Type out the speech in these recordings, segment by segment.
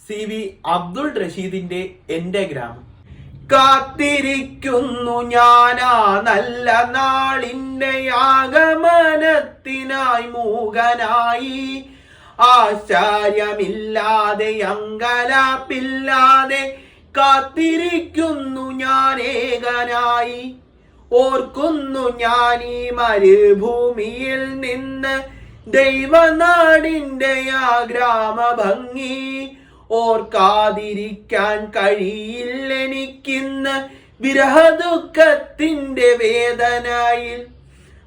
CV Abdul റഷീദിന്റെ എന്റെ ഗ്രാമം. കാത്തിരിക്കുന്നു ഞാനാ നല്ല നാളിന്റെ ആഗമനത്തിനായി മൂകനായി, ആശ്ചര്യമില്ലാതെ അങ്കലാപ്പില്ലാതെ കാത്തിരിക്കുന്നു ഞാൻ ഏകനായി. ഓർക്കുന്നു ഞാൻ ഈ മരുഭൂമിയിൽ നിന്ന് ദൈവനാടിന്റെ ആ ഗ്രാമഭംഗി. ഓർക്കാതിരിക്കാൻ കഴിയില്ലെനിക്കിന്ന് വിരഹദുഃഖത്തിന്റെ വേദനയിൽ.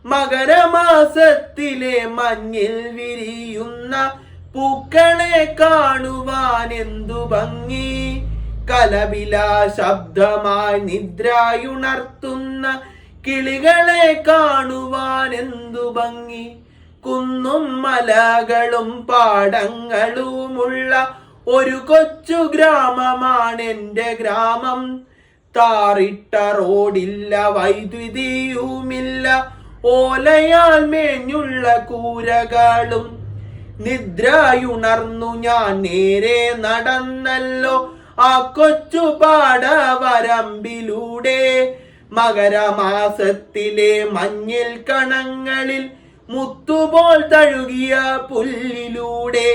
മകരമാസത്തിലെ മഞ്ഞിൽ വിരിയുന്ന പൂക്കളെ കാണുവാൻ എന്തു ഭംഗി. കലപില ശബ്ദമായി നിദ്രയുണർത്തുന്ന കിളികളെ കാണുവാൻ എന്തു ഭംഗി. കുന്നും മലകളും പാടങ്ങളുമുള്ള ഒരു കൊച്ചു ഗ്രാമമാണ് എന്റെ ഗ്രാമം. താറിട്ട റോഡില്ല, വൈദ്യുതിയുമില്ല, ഓലയാൽ മേഞ്ഞുള്ള കൂരകളും. നിദ്രയുണർന്നു ഞാൻ നേരെ നടന്നല്ലോ ആ കൊച്ചു പാടവരമ്പിലൂടെ. മകരമാസത്തിലെ മഞ്ഞിൽ കണങ്ങളിൽ മുത്തുപോൽ തഴുകിയ പുല്ലിലൂടെ.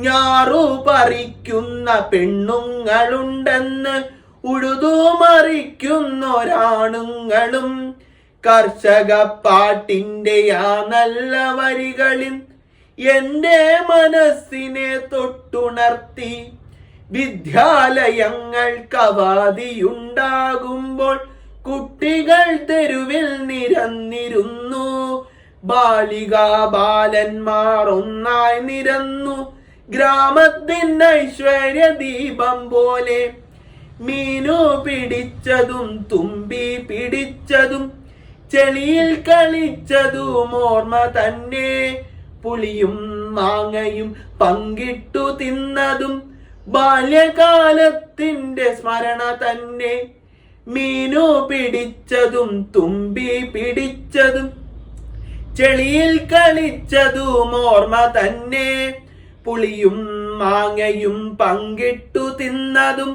ഞാറു പറിക്കുന്ന പെണ്ണുങ്ങളുണ്ടെന്ന് ഉഴുതുമറിക്കുന്നൊരാണുങ്ങളും. കർഷക പാട്ടിന്റെ ആ നല്ല വരികളിൽ എന്റെ മനസ്സിനെ തൊട്ടുണർത്തി. വിദ്യാലയങ്ങൾക്ക് അവധിയുണ്ടാകുമ്പോൾ കുട്ടികൾ തെരുവിൽ നിരന്നിരുന്നു. ബാലികാ ബാലന്മാർ ഒന്നായി നിരന്നു ഗ്രാമത്തിന്റെ ഐശ്വര്യ ദീപം പോലെ. മീനു പിടിച്ചതും തുമ്പി പിടിച്ചതും ചെളിയിൽ കളിച്ചതും ഓർമ്മ തന്നെ. പുളിയും മാങ്ങയും പങ്കിട്ടു തിന്നതും ബാല്യകാലത്തിന്റെ സ്മരണ തന്നെ. മീനു പിടിച്ചതും തുമ്പി പിടിച്ചതും ചെളിയിൽ കളിച്ചതും ഓർമ്മ തന്നെ. പുളിയും മാങ്ങയും പങ്കിട്ടു തിന്നതും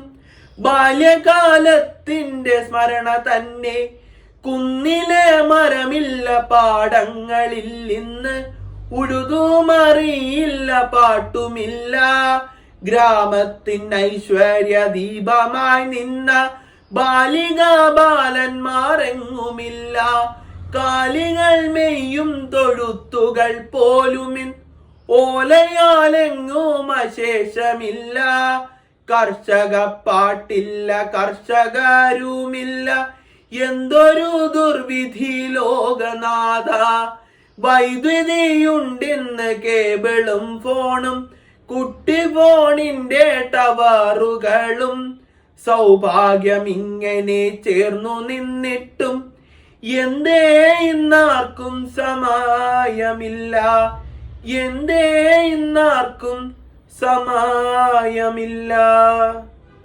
ബാല്യകാലത്തിന്റെ സ്മരണ തന്നെ. കുന്നിലെ മരമില്ല, പാടങ്ങളിൽ ഇന്ന് ഉഴുതുമറിയില്ല, പാട്ടുമില്ല. ഗ്രാമത്തിന് ഐശ്വര്യ ദീപമായി നിന്ന ബാലികാ ബാലന്മാർ എങ്ങുമില്ല. കാലികൾ മെയ്യും തൊഴുത്തുകൾ പോലുമിൻ ഓലയാലെങ്ങും അശേഷമില്ല. കർഷക പാട്ടില്ല, കർഷകരുമില്ല, എന്തൊരു ദുർവിധി ലോകനാഥ. വൈദ്യുതിയുണ്ടിന്ന് കേബിളും ഫോണും കുട്ടി ഫോണിന്റെ ടവറുകളും. സൗഭാഗ്യം ഇങ്ങനെ ചേർന്നു നിന്നിട്ടും എന്തേ ഇന്നാർക്കും സമയമില്ല, എന്തേ ഇന്നാർക്കും സമയമില്ല.